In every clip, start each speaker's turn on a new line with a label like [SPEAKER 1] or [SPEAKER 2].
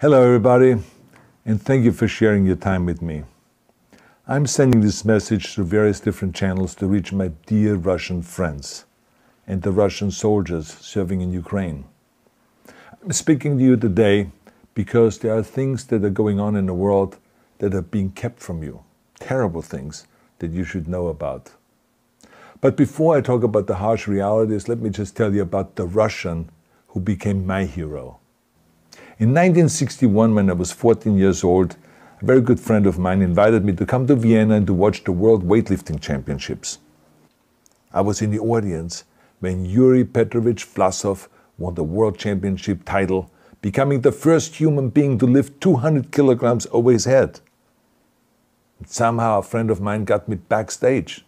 [SPEAKER 1] Hello everybody, and thank you for sharing your time with me. I'm sending this message through various different channels to reach my dear Russian friends and the Russian soldiers serving in Ukraine. I'm speaking to you today because there are things that are going on in the world that are being kept from you. Terrible things that you should know about. But before I talk about the harsh realities, let me just tell you about the Russian who became my hero. In 1961, when I was 14 years old, a very good friend of mine invited me to come to Vienna and to watch the World Weightlifting Championships. I was in the audience when Yuri Petrovich Vlasov won the World Championship title, becoming the first human being to lift 200 kilograms over his head. And somehow a friend of mine got me backstage.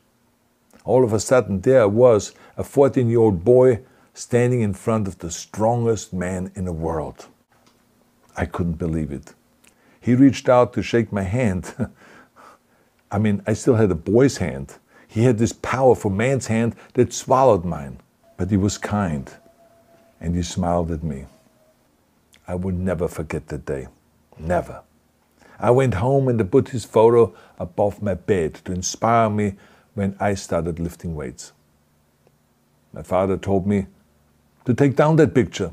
[SPEAKER 1] All of a sudden there I was, a 14-year-old boy, standing in front of the strongest man in the world. I couldn't believe it. He reached out to shake my hand. I still had a boy's hand. He had this powerful man's hand that swallowed mine. But he was kind, and he smiled at me. I will never forget that day. Never. I went home and I put his photo above my bed to inspire me when I started lifting weights. My father told me to take down that picture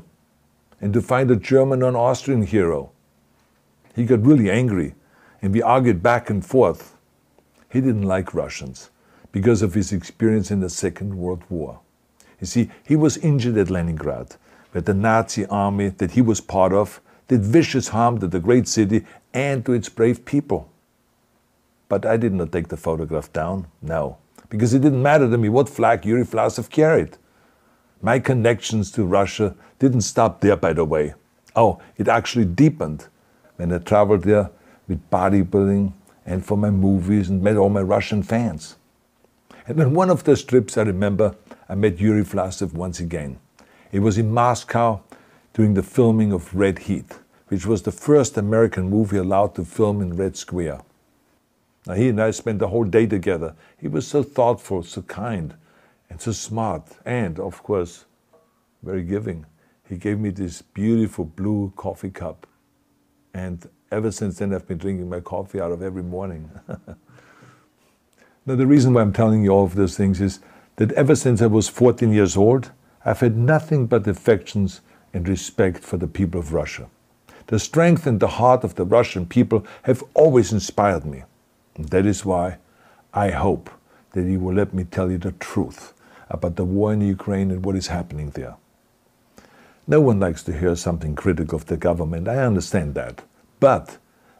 [SPEAKER 1] and to find a German or an Austrian hero. He got really angry, and we argued back and forth. He didn't like Russians because of his experience in the Second World War. You see, he was injured at Leningrad, where the Nazi army that he was part of did vicious harm to the great city and to its brave people. But I did not take the photograph down, no, because it didn't matter to me what flag Yuri Vlasov carried. My connections to Russia didn't stop there, by the way. Oh, it actually deepened when I traveled there with bodybuilding and for my movies and met all my Russian fans. And on one of those trips, I remember, I met Yuri Vlasov once again. It was in Moscow during the filming of Red Heat, which was the first American movie allowed to film in Red Square. Now, he and I spent the whole day together. He was so thoughtful, so kind, and so smart, and, of course, very giving. He gave me this beautiful blue coffee cup. And ever since then, I've been drinking my coffee out of every morning. Now, the reason why I'm telling you all of those things is that ever since I was 14 years old, I've had nothing but affections and respect for the people of Russia. The strength and the heart of the Russian people have always inspired me. And that is why I hope that you will let me tell you the truth about the war in Ukraine and what is happening there. No one likes to hear something critical of the government, I understand that. But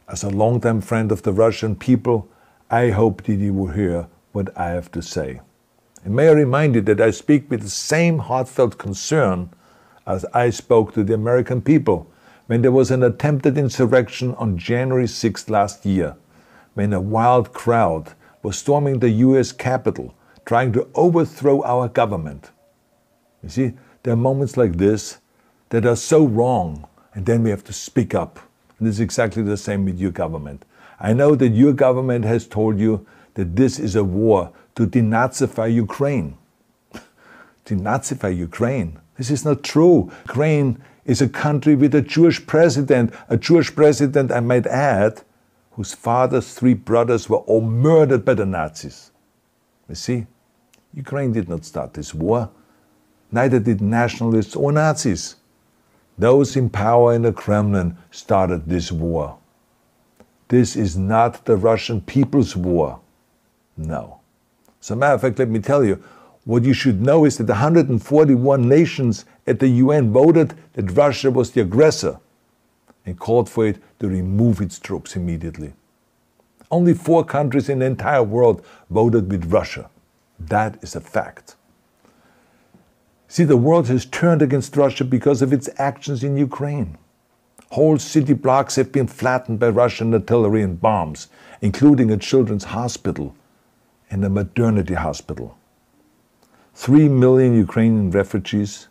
[SPEAKER 1] as a longtime friend of the Russian people, I hope that you will hear what I have to say. And may I remind you that I speak with the same heartfelt concern as I spoke to the American people when there was an attempted insurrection on January 6th last year, when a wild crowd was storming the US Capitol, trying to overthrow our government. You see, there are moments like this that are so wrong, and then we have to speak up. And this is exactly the same with your government. I know that your government has told you that this is a war to denazify Ukraine. Denazify Ukraine? This is not true. Ukraine is a country with a Jewish president, I might add, whose father's 3 brothers were all murdered by the Nazis. You see, Ukraine did not start this war. Neither did nationalists or Nazis. Those in power in the Kremlin started this war. This is not the Russian people's war. No. As a matter of fact, let me tell you, what you should know is that 141 nations at the UN voted that Russia was the aggressor and called for it to remove its troops immediately. Only 4 countries in the entire world voted with Russia. That is a fact. See, the world has turned against Russia because of its actions in Ukraine. Whole city blocks have been flattened by Russian artillery and bombs, including a children's hospital and a maternity hospital. 3 million Ukrainian refugees,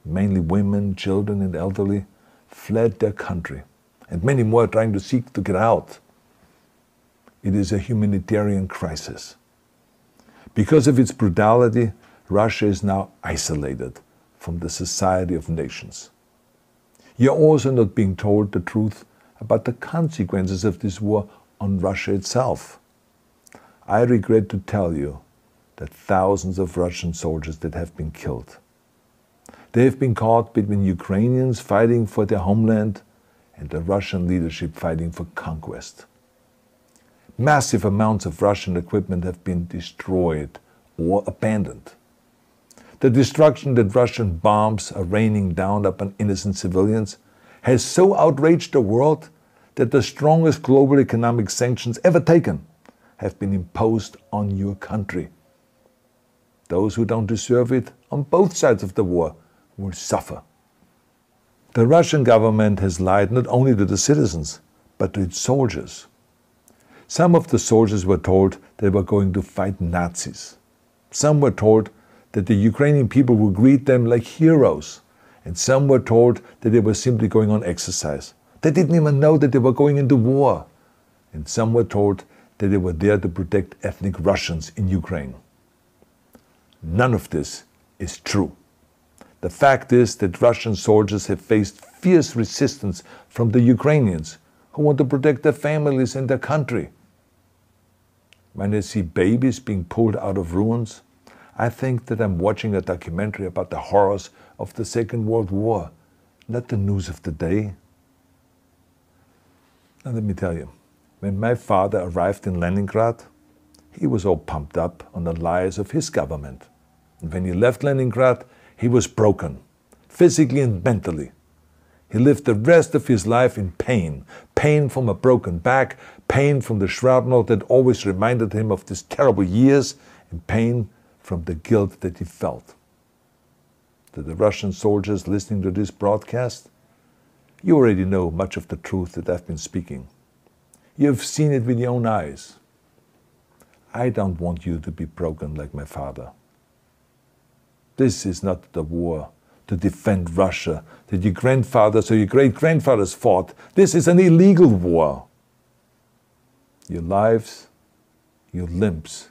[SPEAKER 1] mainly women, children, and elderly, fled their country, and many more are trying to seek to get out. It is a humanitarian crisis. Because of its brutality, Russia is now isolated from the society of nations. You're also not being told the truth about the consequences of this war on Russia itself. I regret to tell you that thousands of Russian soldiers that have been killed. They have been caught between Ukrainians fighting for their homeland and the Russian leadership fighting for conquest. Massive amounts of Russian equipment have been destroyed or abandoned. The destruction that Russian bombs are raining down upon innocent civilians has so outraged the world that the strongest global economic sanctions ever taken have been imposed on your country. Those who don't deserve it on both sides of the war will suffer. The Russian government has lied not only to the citizens, but to its soldiers. Some of the soldiers were told they were going to fight Nazis. Some were told that the Ukrainian people would greet them like heroes, and some were told that they were simply going on exercise. They didn't even know that they were going into war. And some were told that they were there to protect ethnic Russians in Ukraine. None of this is true. The fact is that Russian soldiers have faced fierce resistance from the Ukrainians who want to protect their families and their country. When I see babies being pulled out of ruins, I think that I'm watching a documentary about the horrors of the Second World War, not the news of the day. Now let me tell you, when my father arrived in Leningrad, he was all pumped up on the lies of his government. And when he left Leningrad, he was broken, physically and mentally. He lived the rest of his life in pain. Pain from a broken back, pain from the shrapnel that always reminded him of these terrible years, and pain from the guilt that he felt. To the Russian soldiers listening to this broadcast, you already know much of the truth that I've been speaking. You have seen it with your own eyes. I don't want you to be broken like my father. This is not the war to defend Russia that your grandfathers or your great-grandfathers fought. This is an illegal war. Your lives, your limbs,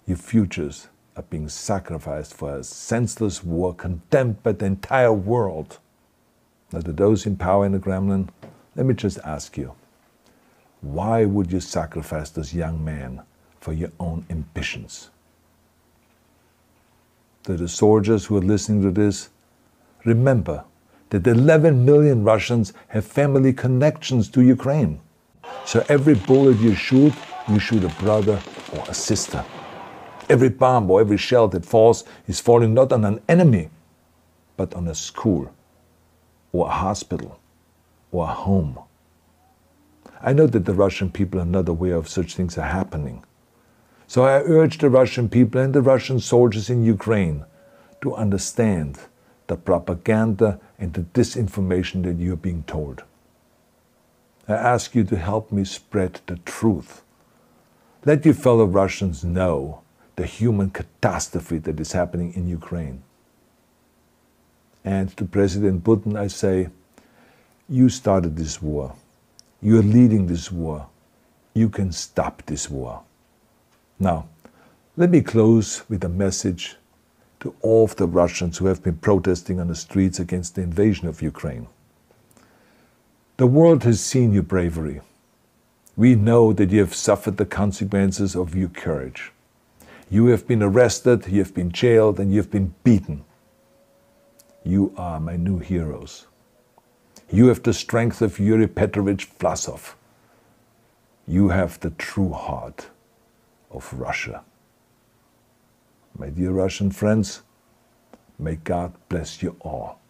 [SPEAKER 1] your futures are being sacrificed for a senseless war condemned by the entire world. Now, to those in power in the Kremlin, let me just ask you, why would you sacrifice those young men for your own ambitions? To the soldiers who are listening to this, remember that 11 million Russians have family connections to Ukraine. So every bullet you shoot a brother or a sister. Every bomb or every shell that falls is falling not on an enemy, but on a school, or a hospital, or a home. I know that the Russian people are not aware of such things are happening. So I urge the Russian people and the Russian soldiers in Ukraine to understand the propaganda and the disinformation that you are being told. I ask you to help me spread the truth. Let your fellow Russians know the human catastrophe that is happening in Ukraine. And to President Putin I say, you started this war. You are leading this war. You can stop this war. Now, let me close with a message to all of the Russians who have been protesting on the streets against the invasion of Ukraine. The world has seen your bravery. We know that you have suffered the consequences of your courage. You have been arrested, you have been jailed, and you have been beaten. You are my new heroes. You have the strength of Yuri Petrovich Vlasov. You have the true heart of Russia. My dear Russian friends, may God bless you all.